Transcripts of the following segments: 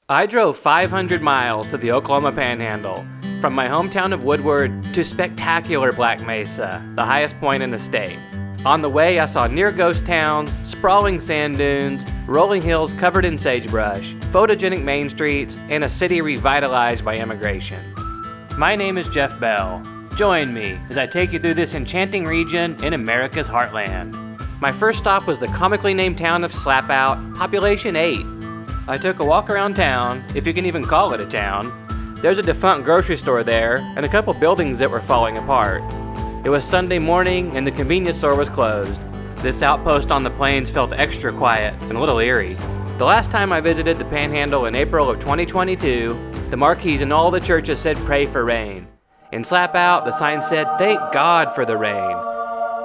I drove 500 miles to the Oklahoma Panhandle, from my hometown of Woodward to spectacular Black Mesa, the highest point in the state. On the way, I saw near ghost towns, sprawling sand dunes, rolling hills covered in sagebrush, photogenic main streets, and a city revitalized by immigration. My name is Jeff Bell. Join me as I take you through this enchanting region in America's heartland. My first stop was the comically named town of Slapout, population 8. I took a walk around town, if you can even call it a town. There's a defunct grocery store there, and a couple buildings that were falling apart. It was Sunday morning, and the convenience store was closed. This outpost on the plains felt extra quiet and a little eerie. The last time I visited the Panhandle in April of 2022, the marquees in all the churches said pray for rain. In Slapout, the sign said, thank God for the rain.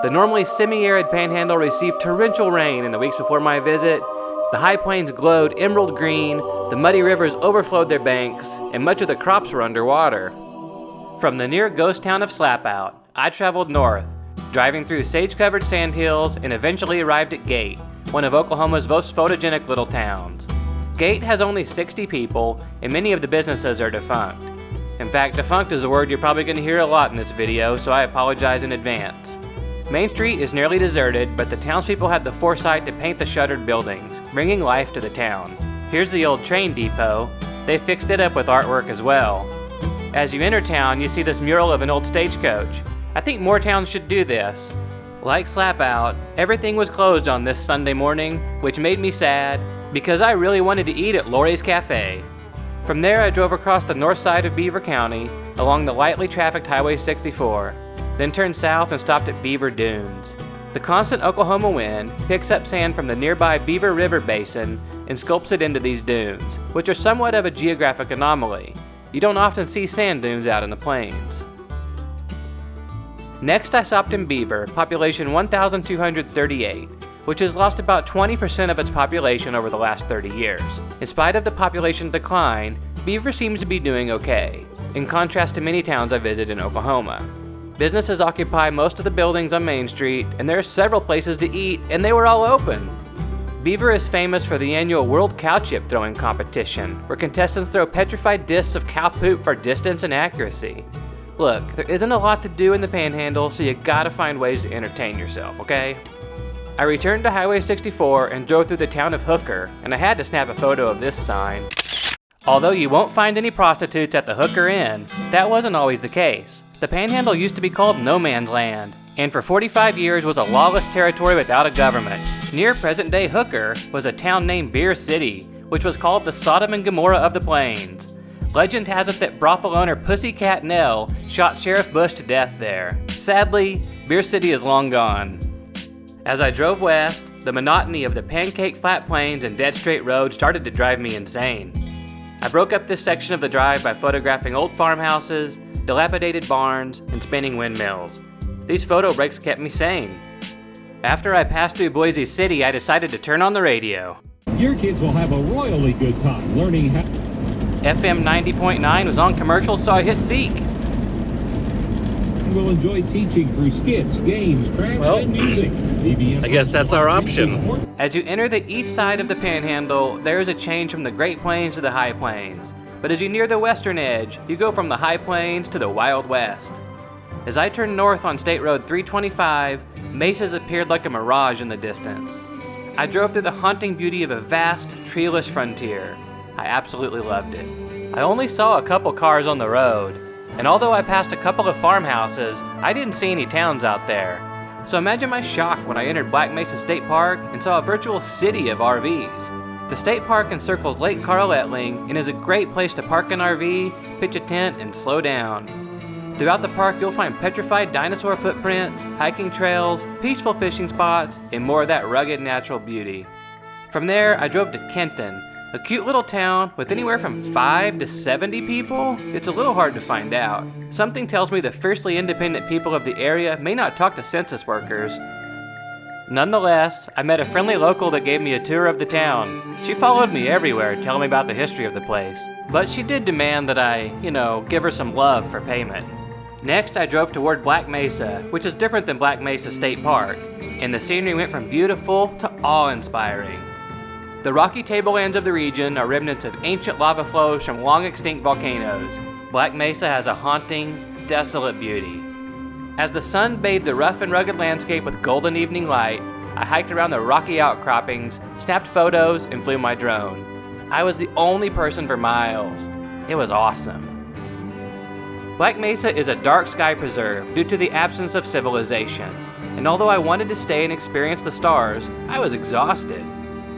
The normally semi-arid Panhandle received torrential rain in the weeks before my visit. The high plains glowed emerald green, the muddy rivers overflowed their banks, and much of the crops were underwater. From the near ghost town of Slapout, I traveled north, driving through sage-covered sandhills and eventually arrived at Gate, one of Oklahoma's most photogenic little towns. Gate has only 60 people, and many of the businesses are defunct. In fact, defunct is a word you're probably going to hear a lot in this video, so I apologize in advance. Main Street is nearly deserted, but the townspeople had the foresight to paint the shuttered buildings, bringing life to the town. Here's the old train depot. They fixed it up with artwork as well. As you enter town, you see this mural of an old stagecoach. I think more towns should do this. Like Slapout, everything was closed on this Sunday morning, which made me sad, because I really wanted to eat at Lori's Cafe. From there, I drove across the north side of Beaver County, along the lightly trafficked Highway 64, then turned south and stopped at Beaver Dunes. The constant Oklahoma wind picks up sand from the nearby Beaver River Basin and sculpts it into these dunes, which are somewhat of a geographic anomaly. You don't often see sand dunes out in the plains. Next, I stopped in Beaver, population 1,238, which has lost about 20% of its population over the last 30 years. In spite of the population decline, Beaver seems to be doing okay, in contrast to many towns I visit in Oklahoma. Businesses occupy most of the buildings on Main Street, and there are several places to eat, and they were all open. Beaver is famous for the annual World Cow Chip Throwing Competition, where contestants throw petrified discs of cow poop for distance and accuracy. Look, there isn't a lot to do in the Panhandle, so you gotta find ways to entertain yourself, okay? I returned to Highway 64 and drove through the town of Hooker, and I had to snap a photo of this sign. Although you won't find any prostitutes at the Hooker Inn, that wasn't always the case. The Panhandle used to be called No Man's Land, and for 45 years was a lawless territory without a government. Near present-day Hooker was a town named Beaver City, which was called the Sodom and Gomorrah of the Plains. Legend has it that brothel owner Pussycat Nell shot Sheriff Bush to death there. Sadly, Beaver City is long gone. As I drove west, the monotony of the pancake flat plains and dead straight road started to drive me insane. I broke up this section of the drive by photographing old farmhouses, dilapidated barns, and spinning windmills. These photo breaks kept me sane. After I passed through Boise City, I decided to turn on the radio. Your kids will have a royally good time learning how... FM 90.9 was on commercial, so I hit seek. We'll enjoy teaching through skits, games, crafts, and music. I guess that's our option. As you enter the east side of the Panhandle, there is a change from the Great Plains to the High Plains. But as you near the western edge, you go from the High Plains to the Wild West. As I turned north on State Road 325, mesas appeared like a mirage in the distance. I drove through the haunting beauty of a vast, treeless frontier. I absolutely loved it. I only saw a couple cars on the road, and although I passed a couple of farmhouses, I didn't see any towns out there. So imagine my shock when I entered Black Mesa State Park and saw a virtual city of RVs. The state park encircles Lake Carl Etling and is a great place to park an RV, pitch a tent, and slow down. Throughout the park, you'll find petrified dinosaur footprints, hiking trails, peaceful fishing spots, and more of that rugged natural beauty. From there, I drove to Kenton, a cute little town with anywhere from 5 to 70 people. It's a little hard to find out. Something tells me the fiercely independent people of the area may not talk to census workers. Nonetheless, I met a friendly local that gave me a tour of the town. She followed me everywhere, telling me about the history of the place. But she did demand that I, give her some love for payment. Next, I drove toward Black Mesa, which is different than Black Mesa State Park, and the scenery went from beautiful to awe-inspiring. The rocky tablelands of the region are remnants of ancient lava flows from long-extinct volcanoes. Black Mesa has a haunting, desolate beauty. As the sun bathed the rough and rugged landscape with golden evening light, I hiked around the rocky outcroppings, snapped photos, and flew my drone. I was the only person for miles. It was awesome. Black Mesa is a dark sky preserve due to the absence of civilization, and although I wanted to stay and experience the stars, I was exhausted.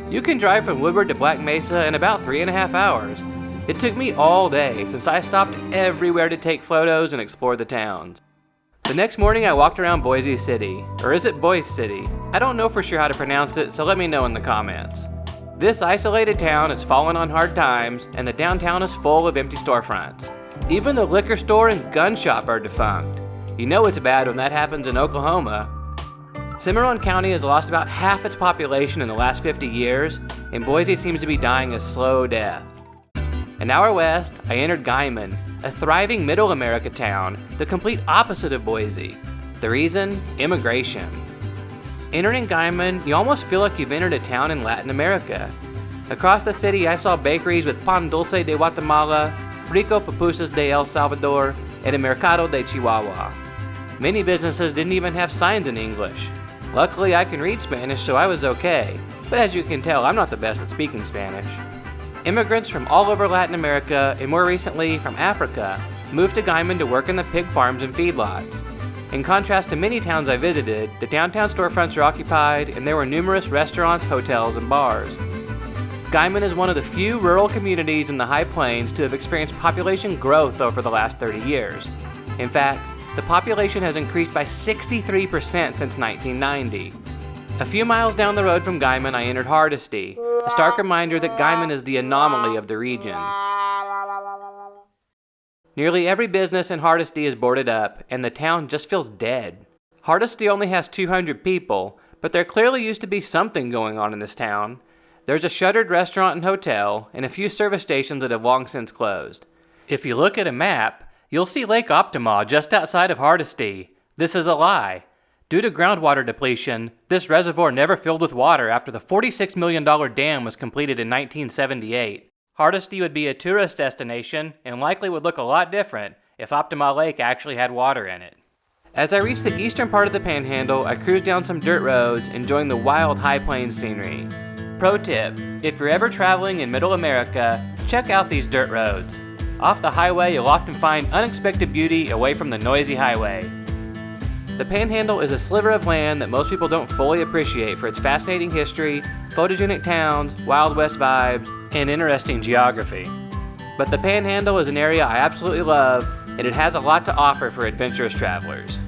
You can drive from Woodward to Black Mesa in about 3.5 hours. It took me all day since I stopped everywhere to take photos and explore the towns. The next morning I walked around Boise City, or is it Boise City? I don't know for sure how to pronounce it, so let me know in the comments. This isolated town has fallen on hard times, and the downtown is full of empty storefronts. Even the liquor store and gun shop are defunct. You know it's bad when that happens in Oklahoma. Cimarron County has lost about half its population in the last 50 years, and Boise seems to be dying a slow death. An hour west, I entered Guymon, a thriving Middle America town, the complete opposite of Boise. The reason? Immigration. Entering Guymon, you almost feel like you've entered a town in Latin America. Across the city, I saw bakeries with Pan Dulce de Guatemala, Rico Pupusas de El Salvador, and a Mercado de Chihuahua. Many businesses didn't even have signs in English. Luckily, I can read Spanish, so I was okay, but as you can tell, I'm not the best at speaking Spanish. Immigrants from all over Latin America, and more recently from Africa, moved to Guymon to work in the pig farms and feedlots. In contrast to many towns I visited, the downtown storefronts are occupied, and there were numerous restaurants, hotels, and bars. Guymon is one of the few rural communities in the High Plains to have experienced population growth over the last 30 years. In fact, the population has increased by 63% since 1990. A few miles down the road from Guymon, I entered Hardesty, a stark reminder that Guymon is the anomaly of the region. Nearly every business in Hardesty is boarded up, and the town just feels dead. Hardesty only has 200 people, but there clearly used to be something going on in this town. There's a shuttered restaurant and hotel, and a few service stations that have long since closed. If you look at a map, you'll see Lake Optimal just outside of Hardesty. This is a lie. Due to groundwater depletion, this reservoir never filled with water after the $46 million dam was completed in 1978. Hardesty would be a tourist destination and likely would look a lot different if Optimal Lake actually had water in it. As I reached the eastern part of the Panhandle, I cruised down some dirt roads, enjoying the wild High Plains scenery. Pro tip, if you're ever traveling in Middle America, check out these dirt roads. Off the highway, you'll often find unexpected beauty away from the noisy highway. The Panhandle is a sliver of land that most people don't fully appreciate for its fascinating history, photogenic towns, Wild West vibes, and interesting geography. But the Panhandle is an area I absolutely love, and it has a lot to offer for adventurous travelers.